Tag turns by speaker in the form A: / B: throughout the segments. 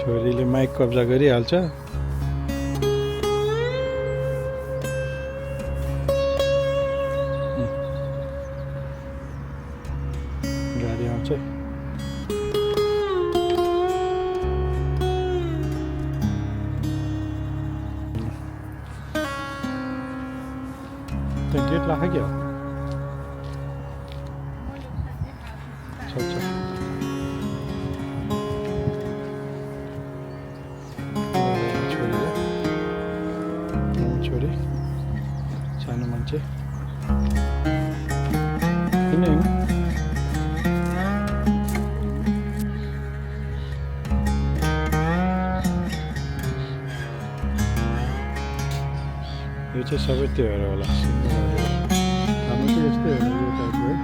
A: छोरीले माइक कब्जा गरिहाल्छ। गाडी आउँछ। त्यो गेट राख क्या छोरी सानो मान्छे किन यो चाहिँ सबै त्यो हेर होला हाम्रो चाहिँ यस्तै हो यो टाइपको है।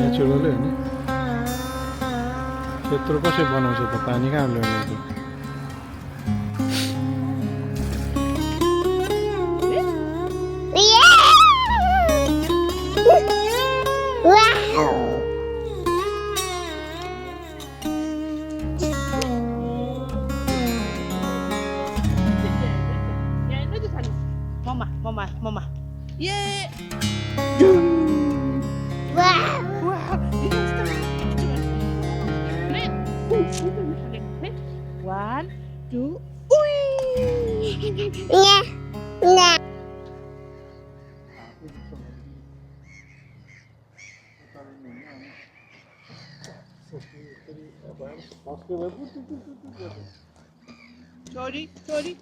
A: नेचुरल है नि त्यत्रो कसरी बनाउँछ त पानी कहाँ ल्याउने त
B: Mama. Yeah. One, two,
C: Yeah. Yeah.
B: sorry.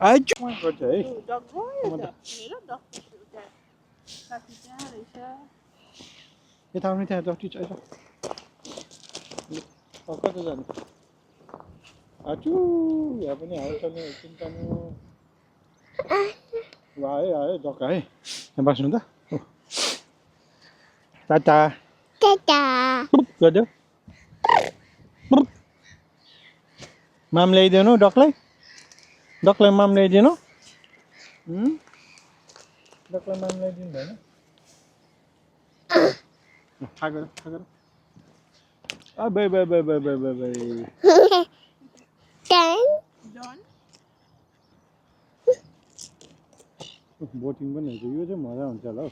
A: ai गर्छ है यता आउने त्यहाँ डक्टी छ कता जाने आचु यहाँ पनि आउँछ नि एकछिन जानु आयो जग्गा है यहाँ बस्नु त टाटा
C: Tata.
A: गरिदेऊ माम ल्याइदिनु डकलाई माम ल्याइदिनु डकलाई माम ल्याइदिनु भएन थागर बाई
C: Ten.
B: John.
A: बोटिङ पनि हुन्छ यो चाहिँ मजा हुन्छ होला हौ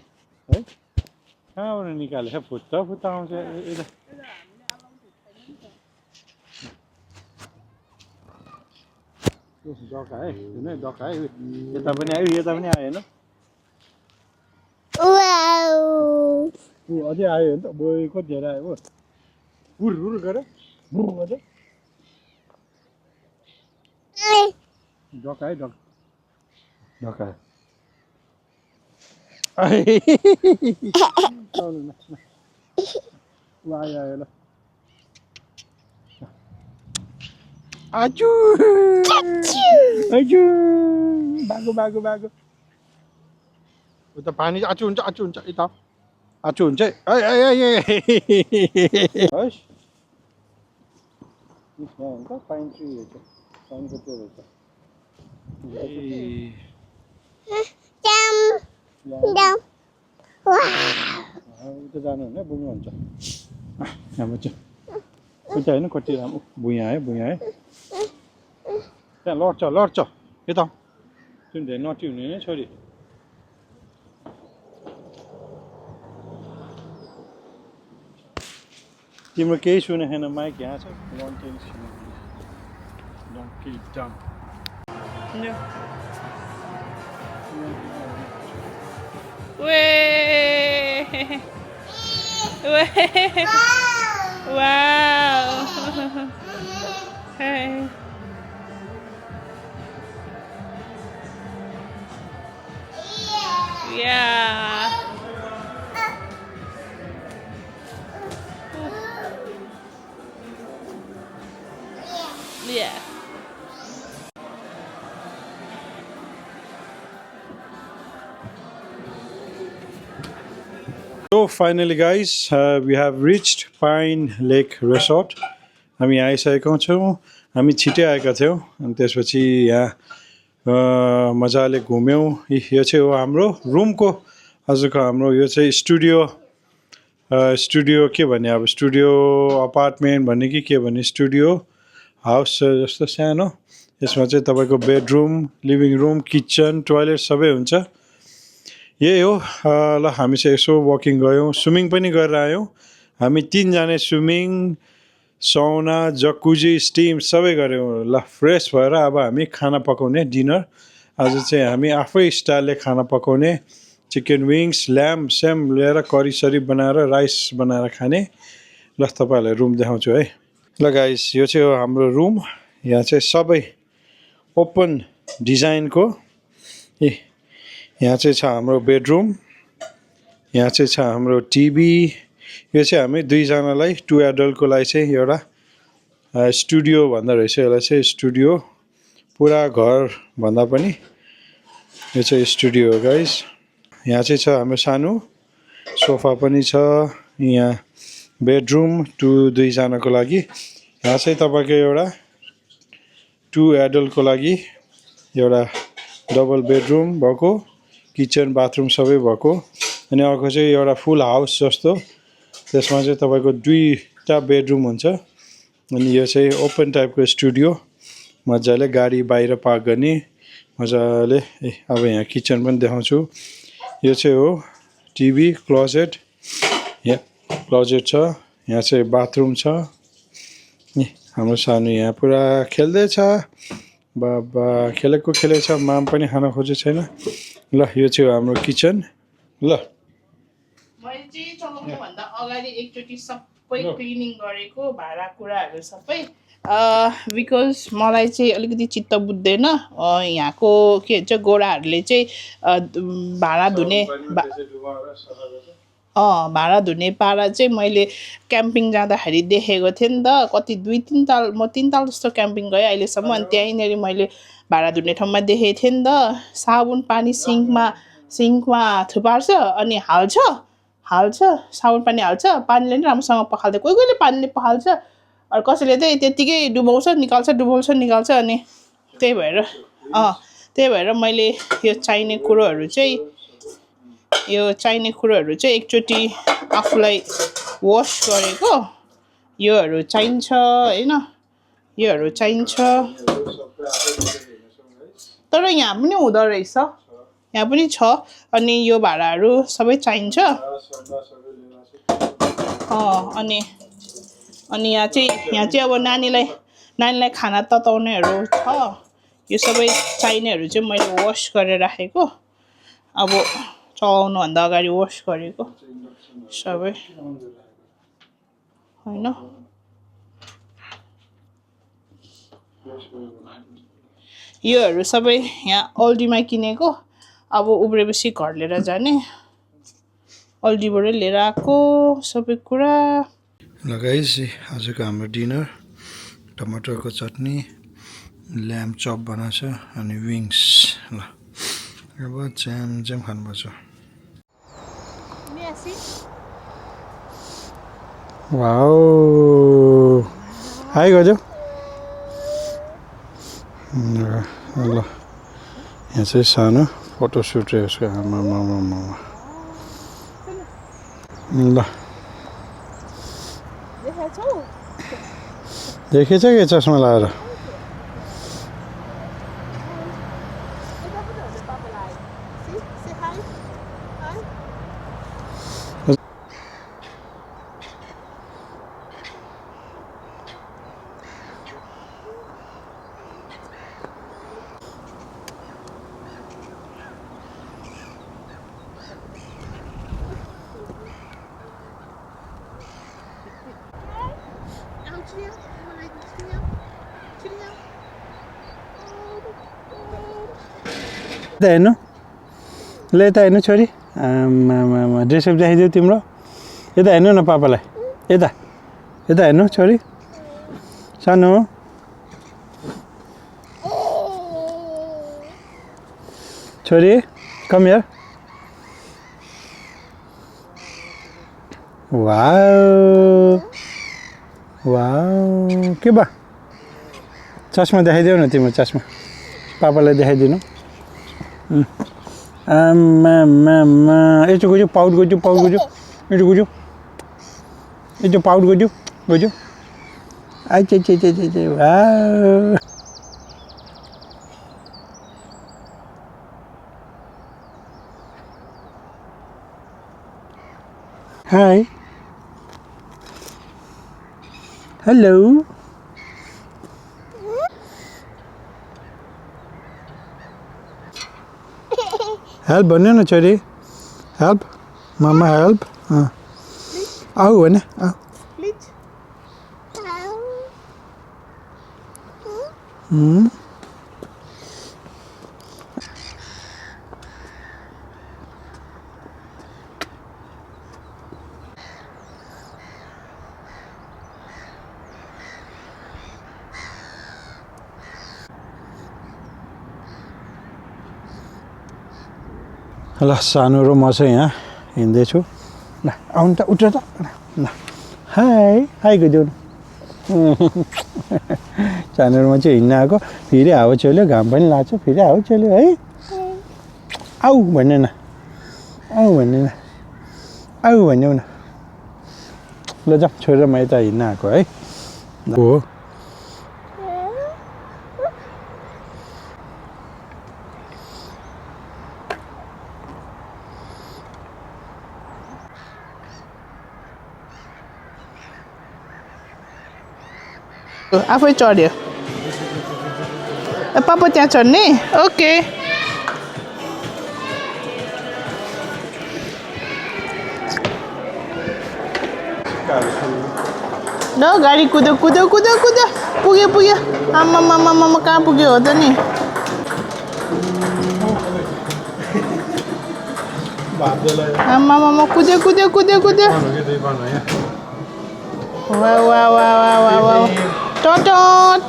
A: है कहाँबाट निकालेछ फुत्ता आउँछ यता डका है हेर्नु है डका है यता पनि आयो हेर्नु
C: Wow.
A: ऊ अझै आयो नि त बोय कति धेरै आयो हुर गरे अझै डका है डका आउनु न ऊ आयो ल आजु बागो उता पानी आचु हुन्छ यता आचु हुन्छ हस् पाइन ट्री रहेछ पाइनको त्यो रहेछ
C: Down. Wow.
A: उता जानु होइन बुङ्गा हुन्छ हाम्रो चाहिँ उता होइन कति राम्रो भुइँ आयो त्यहाँ लड्छ यता सुन्दै नटी हुने नै छोरी तिम्रो केही सुनेन माइक यहाँ छ
B: Wow. Hey. Yeah. Yeah.
A: So finally guys, we have reached Pine Lake Resort. हामी आइसकेका छौँ. हामी छिटै आएका थियौँ अनि त्यसपछि यहाँ मजाले घुम्यौँ. यो चाहिँ हो हाम्रो रुमको आजको हाम्रो यो चाहिँ स्टुडियो के भन्ने अब स्टुडियो अपार्टमेन्ट भन्ने कि के भन्ने स्टुडियो हाउस जस्तो सानो. यसमा चाहिँ तपाईँको bedroom, living room, kitchen, toilet सबै हुन्छ. यही हो. ल हामी चाहिँ यसो वकिङ गयौँ, स्विमिङ पनि गरेर आयौँ. हामी 3 जना स्विमिङ, सौना, जकुजी, स्टिम सबै गऱ्यौँ. ल फ्रेस भएर अब हामी खाना पकाउने डिनर. आज चाहिँ हामी आफै स्टाइलले खाना पकाउने. चिकन विङ्स, ल्याम्ब स्याम लिएर करी सरी बनाएर राइस बनाएर खाने. ल तपाईँहरूलाई रुम देखाउँछु है. ल गाइस, यो चाहिँ हो हाम्रो रुम. यहाँ चाहिँ सबै ओपन डिजाइनको. यहाँ चाहिँ छ हाम्रो बेडरुम. यहाँ चाहिँ छ हाम्रो टिभी. यो चाहिँ हामी 2 जनालाई 2 एडल्टको लागि चाहिँ एउटा स्टुडियो भन्दो रहेछ. यसलाई चाहिँ स्टुडियो, पुरा घर भन्दा पनि यो चाहिँ स्टुडियो हो गाइस. यहाँ चाहिँ छ हाम्रो सानो सोफा पनि छ. यहाँ बेडरुम 2 जनाको लागि. यहाँ चाहिँ तपाईँको एउटा 2 एडल्टको लागि एउटा डबल बेडरुम भएको, किचन बाथरुम सबै भएको. अनि अर्को चाहिँ एउटा फुल हाउस जस्तो, त्यसमा चाहिँ तपाईँको 2टा बेडरुम हुन्छ. अनि यो चाहिँ ओपन टाइपको स्टुडियो, मजाले गाडी बाहिर पार्क गर्ने मजाले. अब यहाँ किचन पनि देखाउँछु. यो चाहिँ हो टिभी, क्लोजेट. यहाँ क्लोजेट छ. यहाँ चाहिँ बाथरुम छ. हाम्रो सानो यहाँ पुरा खेल्दैछ. बाबा खेलेछ. माम पनि खान खोजेको छैन. ल यो चाहिँ हो हाम्रो किचन. ल
B: मैले चाहिँ चलाउनुभन्दा अगाडि एकचोटि सबै क्लिनिङ गरेको भाँडाकुँडाहरू सबै. बिकज मलाई चाहिँ अलिकति चित्त बुझ्दैन. यहाँको के भन्छ गोराहरूले चाहिँ भाँडा धुने भाँडा धुने पारा चाहिँ मैले क्याम्पिङ जाँदाखेरि देखेको थिएँ नि त. कति 2-3 ताल, म 3 ताल जस्तो क्याम्पिङ गएँ अहिलेसम्म. अनि त्यहीँनिर मैले भाँडा धुने ठाउँमा देखेको थिएँ नि त. साबुन पानी सिङ्कमा थुपार्छ अनि हाल्छ साबुन पानी हाल्छ. पानीले नि राम्रोसँग पखाल्छ. कोहीले पानीले पखाल्छ. अरू कसैले चाहिँ त्यत्तिकै डुबाउँछ निकाल्छ. अनि त्यही भएर मैले यो चाहिने कुरोहरू चाहिँ एकचोटि आफूलाई वास गरेको. योहरू चाहिन्छ होइन, योहरू चाहिन्छ. तर यहाँ पनि हुँदो रहेछ, यहाँ पनि छ. अनि यो भाँडाहरू सबै चाहिन्छ. अनि यहाँ चाहिँ अब नानीलाई खाना तताउनेहरू छ. यो सबै चाहिनेहरू चाहिँ मैले वास गरेर राखेको. अब चलाउनुभन्दा अगाडि वास गरेको सबै होइन. योहरू सबै यहाँ अल्डीमा किनेको. अब उब्रेपछि घर लिएर जाने. अल्डीबाटै लिएर आएको सबै कुरा.
A: ल गाइस, आजको हाम्रो डिनर टमाटरको चटनी, ल्याम्ब चप बनाएको छ अनि विङ्स. ल अब च्याम खानुपर्छ. वाउ, हाई गजो. ल यहाँ चाहिँ सानो फोटोसुट यसको. ल देखेछ कि चस्मा लगाएर? यता हेर्नु ल यता हेर्नु छोरी ड्रेसअप देखाइदियो तिम्रो यता हेर्नु न पापालाई यता यता हेर्नु छोरी सानो छोरी कम हियर वाउ वाउ के बा चस्मा देखाइदेऊ न तिम्रो चस्मा पापालाई देखाइदिनु यसो गयो पाउट गयो यसो गयो यसो पाउट गयो आइ वाउ हाई हेलो हेल्प भन्नु न छोरी हेल्प मामा हेल्प आऊ भने आऊ ल सानो र म चाहिँ यहाँ हिँड्दैछु ल आउनु त उठ त ल हाई हाई गरिदेऊ न सानो र म चाहिँ हिँड्न आएको फेरि हावा चल्यो घाम पनि लाग्छ फेरि हावा चल्यो है आऊ भन्ने न आऊ भन्ने न आऊ भन्ने न ल जाऊ छोडेर म यता हिँड्न आएको है हो
B: आफै चढ्यो पापा त्यहाँ चढ्ने ओके ल गाडी कुद्यो पुग्यो आमा कहाँ पुग्यो हो त नि आमा कुद्यो वा टट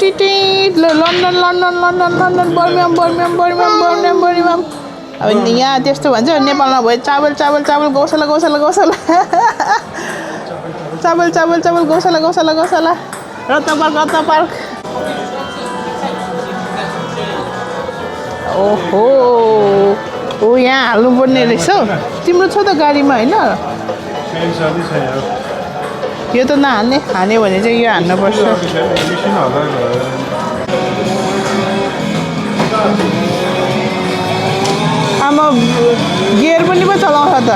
B: टिटी लन्डन बर्मियम अब यहाँ त्यस्तो भन्छ नेपालमा भयो चावल गौशाला गौशाला रत्न पार्क ओहो ओ यहाँ हाल्नुपर्ने रहेछ हौ तिम्रो छ त गाडीमा होइन यो त हान्यो भने चाहिँ यो हान्नुपर्छ आमा गियर पनि पो चलाउँछ त